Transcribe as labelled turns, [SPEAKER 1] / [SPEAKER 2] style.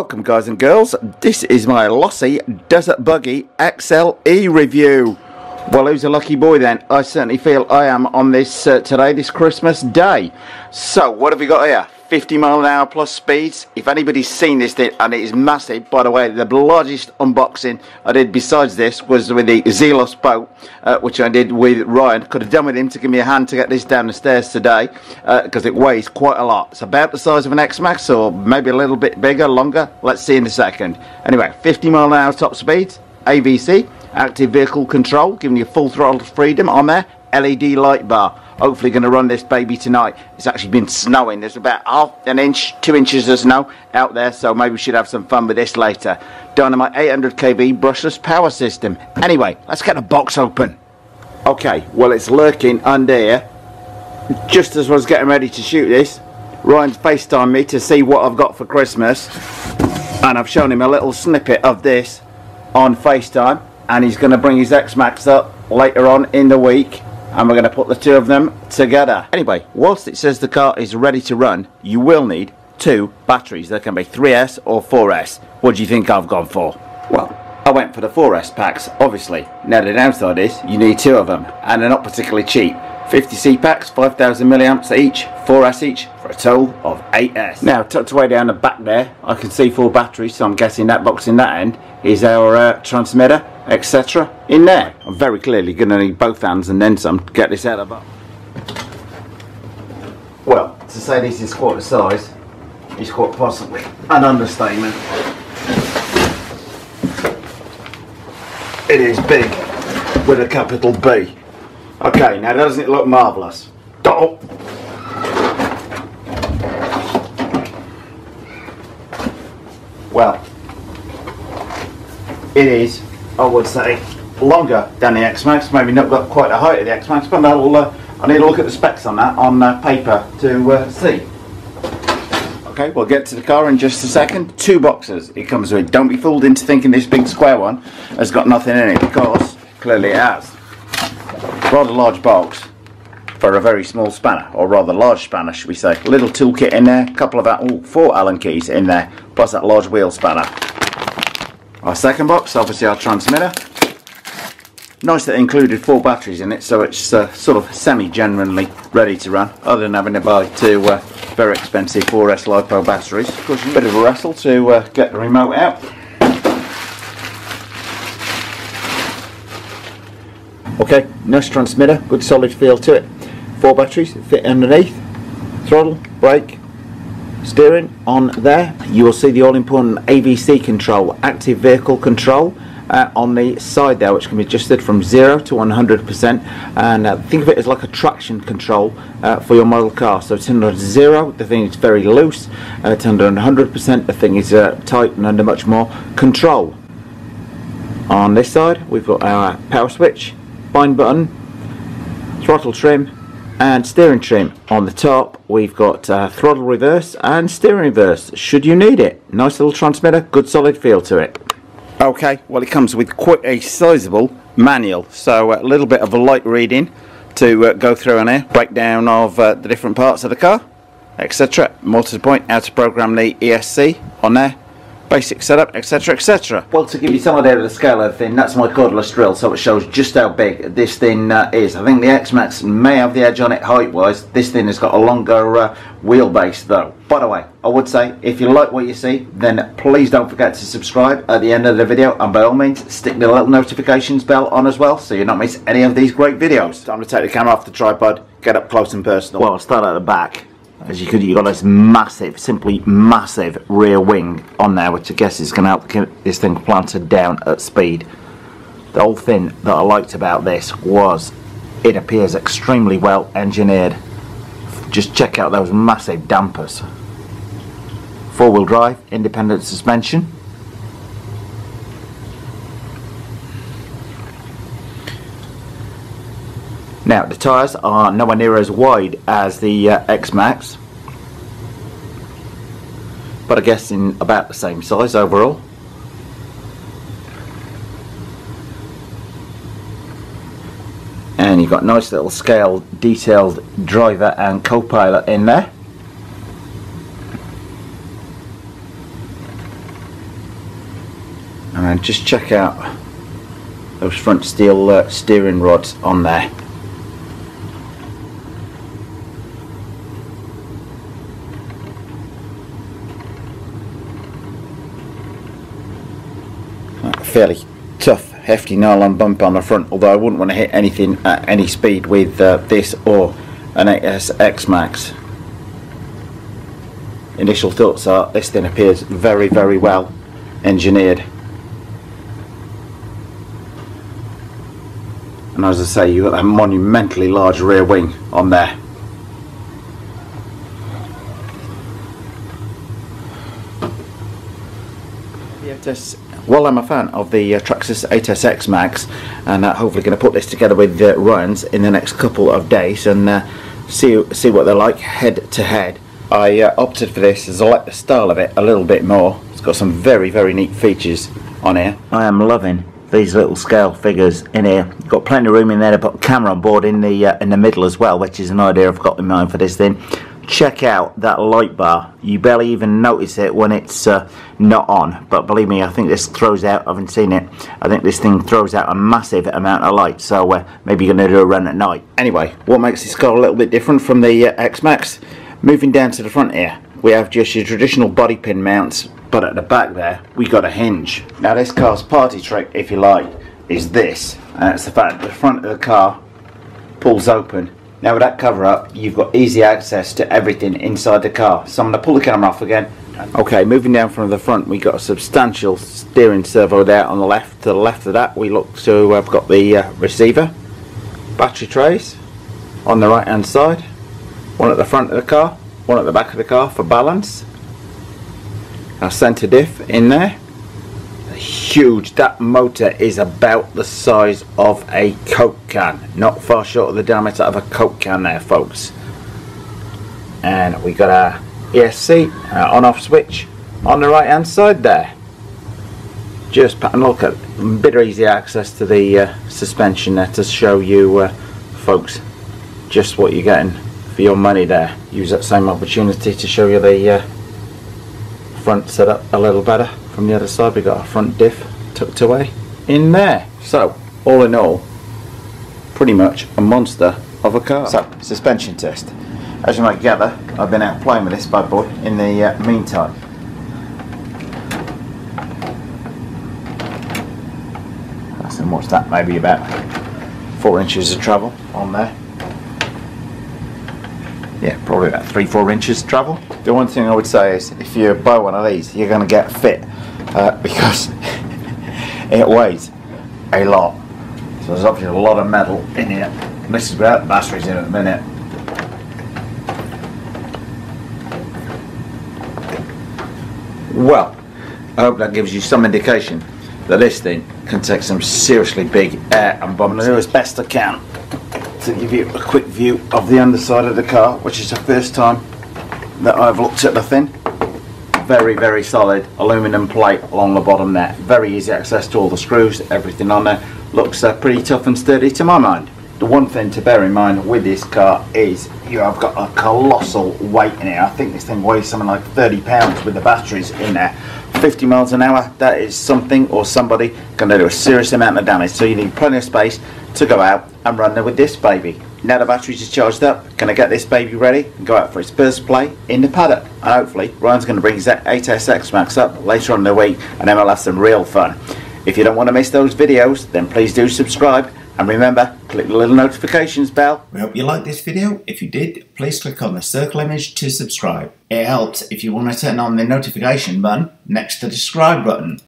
[SPEAKER 1] Welcome guys and girls, this is my Losi Desert Buggy XLE review. Well, who's a lucky boy then? I certainly feel I am on this today, this Christmas day. So what have we got here? 50 mile an hour plus speeds. If anybody's seen this thing, and it is massive, by the way, the largest unboxing I did besides this was with the Zelos boat, which I did with Ryan. Could have done with him to give me a hand to get this down the stairs today, because it weighs quite a lot. It's about the size of an x-maxx, or maybe a little bit bigger, longer. Let's see in a second. Anyway, 50 mile an hour top speeds, AVC, active vehicle control, giving you full throttle freedom on there, LED light bar. Hopefully going to run this baby tonight. It's actually been snowing. There's about half an inch, 2 inches of snow out there, so maybe we should have some fun with this later. Dynamite 800 kV brushless power system. Anyway, let's get the box open. Okay, well, it's lurking under here. Just as I was getting ready to shoot this, Ryan's FaceTimed me to see what I've got for Christmas, and I've shown him a little snippet of this on FaceTime, and he's going to bring his x-maxx up later on in the week, and we're going to put the two of them together. Anyway, whilst it says the car is ready to run, you will need 2 batteries. There can be 3S or 4S. What do you think I've gone for? Well, I went for the 4S packs, obviously. Now the downside is you need 2 of them, and they're not particularly cheap. 50C packs, 5,000 milliamps each, 4S each, for a total of 8S. Now, tucked away down the back there, I can see 4 batteries, so I'm guessing that box in that end is our transmitter, etc. in there. I'm very clearly going to need both hands and then some to get this out of the box. Well, to say this is quite a size is quite possibly an understatement. It is big with a capital B. Okay, now doesn't it look marvellous? Oh. Well, it is, I would say, longer than the x-maxx. Maybe not got quite the height of the x-maxx, but I need to look at the specs on that on paper to see. Okay, we'll get to the car in just a second. 2 boxes it comes with. Don't be fooled into thinking this big square one has got nothing in it, because clearly it has. Rather large box for a very small spanner, or rather large spanner should we say. A little toolkit in there, a couple of 4 Allen keys in there, plus that large wheel spanner. Our second box, obviously our transmitter. Nice that it included 4 batteries in it, so it's sort of semi-genuinely ready to run, other than having to buy 2 very expensive 4S LiPo batteries. Of course, a bit of a wrestle to get the remote out. Okay, nice transmitter, good solid feel to it. 4 batteries fit underneath, throttle, brake, steering on there. You will see the all-important AVC control, active vehicle control, on the side there, which can be adjusted from 0 to 100%, and think of it as like a traction control for your model car. So it's under 0, the thing is very loose. It's under 100%, the thing is tight and under much more control. On this side we've got our power switch, bind button, throttle trim and steering trim. On the top we've got throttle reverse and steering reverse should you need it. Nice little transmitter, good solid feel to it. Okay, well, it comes with quite a sizable manual, so a little bit of a light reading to go through on here, breakdown of the different parts of the car, etc. More to the point, how to program the ESC on there, basic setup, etc, etc. Well, to give you some idea of the scale of the thing, that's my cordless drill, so it shows just how big this thing is. I think the x-maxx may have the edge on it height wise. This thing has got a longer wheelbase though. By the way, I would say if you like what you see, then please don't forget to subscribe at the end of the video, and by all means stick the little notifications bell on as well, so you don't miss any of these great videos. Time to take the camera off the tripod, get up close and personal. Well, I'll start at the back. As you could, you've got this massive, simply massive rear wing on there, which I guess is going to help get this thing planted down at speed. The whole thing that I liked about this was it appears extremely well engineered. Just check out those massive dampers. 4-wheel drive, independent suspension. Now the tyres are nowhere near as wide as the x-maxx, but I guess in about the same size overall. And you've got nice little scale detailed driver and co-pilot in there. And then just check out those front steel steering rods on there. Fairly tough, hefty nylon bump on the front, although I wouldn't want to hit anything at any speed with this or an x-maxx. Initial thoughts are this thing appears very, very well engineered. And as I say, you've got that monumentally large rear wing on there. Well, I'm a fan of the Traxxas 8S x-maxx, and hopefully going to put this together with Ryan's in the next couple of days and see what they're like head to head. I opted for this as I like the style of it a little bit more. It's got some very, very neat features on here. I am loving these little scale figures in here. Got plenty of room in there to put a camera on board in the middle as well, which is an idea I've got in mind for this thing. Check out that light bar. You barely even notice it when it's not on, but believe me, I think this throws out, I haven't seen it, I think this thing throws out a massive amount of light, so maybe you're going to do a run at night. Anyway, what makes this car a little bit different from the x-maxx? Moving down to the front here, we have just your traditional body pin mounts, but at the back there, we got a hinge. Now this car's party trick, if you like, is this, and it's the fact that the front of the car pulls open. Now with that cover up, you've got easy access to everything inside the car. So I'm going to pull the camera off again. Okay, moving down from the front, we got a substantial steering servo there on the left. To the left of that, we look to have got the receiver, battery trays on the right hand side, one at the front of the car, one at the back of the car for balance. Our centre diff in there. Huge. That motor is about the size of a Coke can, not far short of the diameter of a Coke can there, folks. And we got our ESC on off switch on the right hand side there. Just pat and look at a bit of easy access to the suspension there to show you folks just what you're getting for your money there. Use that same opportunity to show you the front setup a little better. From the other side, we got our front diff tucked away in there. So all in all, pretty much a monster of a car. So suspension test. As you might gather, I've been out playing with this bad boy in the meantime. And what's that? Maybe about 4 inches of travel on there. Yeah, probably about 3-4 inches of travel. The one thing I would say is if you buy one of these, you're going to get fit because it weighs a lot. So there's obviously a lot of metal in here. This is without the batteries in at the minute. Well, I hope that gives you some indication that this thing can take some seriously big air and bomb. I'll do as best I can to give you a quick view of the underside of the car, which is the first time that I've looked at the thing. Very, very solid aluminium plate along the bottom there. Very easy access to all the screws, everything on there. Looks pretty tough and sturdy to my mind. The one thing to bear in mind with this car is you have got a colossal weight in here. I think this thing weighs something like 30 pounds with the batteries in there. 50 miles an hour, that is something or somebody going to do a serious amount of damage. So you need plenty of space to go out and run there with this baby. Now the batteries are charged up, going to get this baby ready and go out for its first play in the paddock. And hopefully Ryan's going to bring his 8S x-maxx up later on in the week, and then we'll have some real fun. If you don't want to miss those videos, then please do subscribe. And remember, click the little notifications bell. We hope you liked this video. If you did, please click on the circle image to subscribe. It helps if you want to turn on the notification button next to the subscribe button.